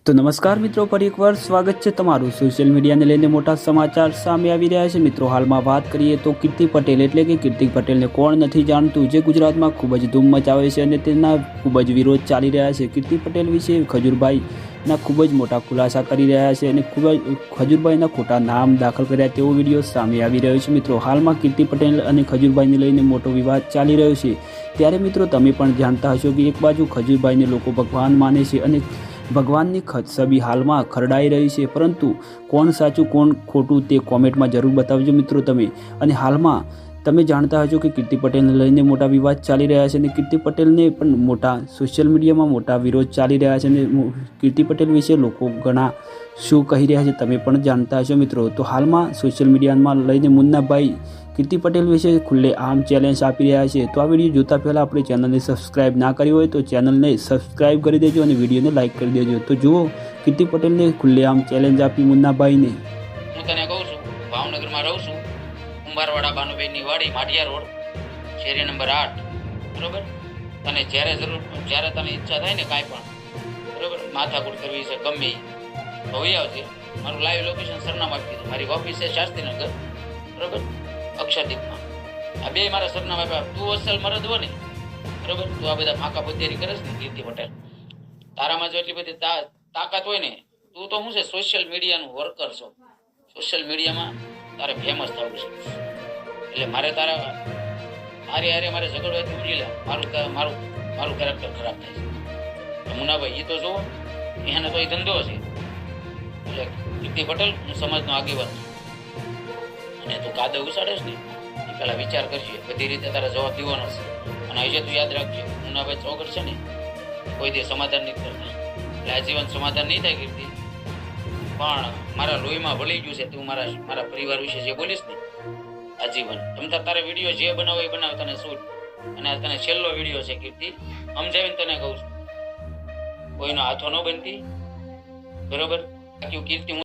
તો નમસ્કાર મિત્રો, ફરી એકવાર સ્વાગત છે તમારું સોશિયલ મીડિયાને લઈને મોટા સમાચાર સામે આવી રહ્યા છે। મિત્રો, હાલમાં વાત કરીએ તો કીર્તિ પટેલ એટલે કે કીર્તિ પટેલને કોણ નથી જાણતું, જે ગુજરાતમાં ખૂબ જ ધૂમ મચાવે છે અને તેના ખૂબ જ વિરોધ ચાલી રહ્યા છે। કીર્તિ પટેલ વિશે ખજૂરભાઈના ખૂબ જ મોટા ખુલાસા કરી રહ્યા છે અને ખૂબ જ ખજૂરભાઈના ખોટા નામ દાખલ કર્યા તેવો વિડીયો સામે આવી રહ્યો છે। મિત્રો, હાલમાં કીર્તિ પટેલ અને ખજૂરભાઈને લઈને મોટો વિવાદ ચાલી રહ્યો છે। ત્યારે મિત્રો, તમે પણ જાણતા હશો કે એક બાજુ ખજૂરભાઈને લોકો ભગવાન માને છે અને ભગવાનની છબી હાલમાં ખરડાઈ રહી છે, પરંતુ કોણ સાચું કોણ ખોટું તે કોમેન્ટમાં જરૂર બતાવજો મિત્રો તમે। અને હાલમાં તમે જાણતા હશો કે કીર્તિ પટેલને લઈને મોટા વિવાદ ચાલી રહ્યા છે અને કીર્તિ પટેલને પણ મોટા સોશિયલ મીડિયામાં મોટા વિરોધ ચાલી રહ્યા છે અને કીર્તિ પટેલ વિશે લોકો ઘણા શું કહી રહ્યા છે તમે પણ જાણતા હશો મિત્રો। તો હાલમાં સોશિયલ મીડિયામાં લઈને મુન્નાભાઈ કીર્તિ પટેલ વિશે ખુલ્લે આમ ચેલેન્જ આપી રહ્યા છે। તો આ વિડીયો જોતા પહેલાં આપણે ચેનલને સબસ્ક્રાઇબ ના કરી હોય તો ચેનલને સબસ્ક્રાઇબ કરી દેજો અને વિડીયોને લાઇક કરી દેજો। તો જુઓ કીર્તિ પટેલને ખુલ્લે આમ ચેલેન્જ આપી મુન્નાભાઈને। હું તને કહું છું, ભાવનગરમાં રહું છું, કુંભારવાડા બાનુભાઈની વાડી, માઢિયા રોડ, શેરી નંબર 8, બરોબર। તને જ્યારે તને ઈચ્છા થાય ને કાંઈ પણ, બરોબર, માથાકૂટ કરવી છે ગમે તો હોઈ આવજે। મારું લાઈવ લોકેશન સરનામું આપી દીધું, મારી ઓફિસ છે શાસ્ત્રીનગર, બરોબર, અક્ષરદીપમાં। આ બે મારા સરનામા આપ્યા। તું અસલ મરદ હો ને, બરોબર, તું આ બધા ફાંકા પોતેરી કરે છે ને કીર્તિ પટેલ, તારામાં જો એટલી બધી તાકાત હોય ને, તું તો શું છે સોશિયલ મીડિયાનું વર્કર છો, સોશિયલ મીડિયામાં તારે ફેમસ થવું છે, એટલે મારે તારી હારે મારે ઝઘડવાથી ઉડી લે, મારું કેરેક્ટર ખરાબ થાય છે। મુનાભાઈ એ તો જુઓ, એને તો એ ધંધો છે, એટલે કીર્તિ પટેલ હું સમાજનો આગેવાન છું અને તું કાદવ ઉસાડેશ ને એ પેલા વિચાર કરજે, બધી રીતે તારા જવાબ દેવાનો છે। અને હજે તું યાદ રાખજે, મુનાભાઈ ચોગર છે ને કોઈ દે સમાધાન નહીં કરતા, એટલે આજીવન સમાધાન નહીં થાય કીર્તિ, પણ મારા લોહીમાં ભળી ગયું છે તું મારા પરિવાર વિશે જે બોલીશ ને આજીવન। તમતાર તારે વિડીયો જે બનાવો એ બનાવ, તને શૂટ, અને તને છેલ્લો વિડીયો છે કીર્તિ, સમજાવીને તને કહું છું, કોઈનો હાથો ન બનતી, બરોબર। કીર્તિ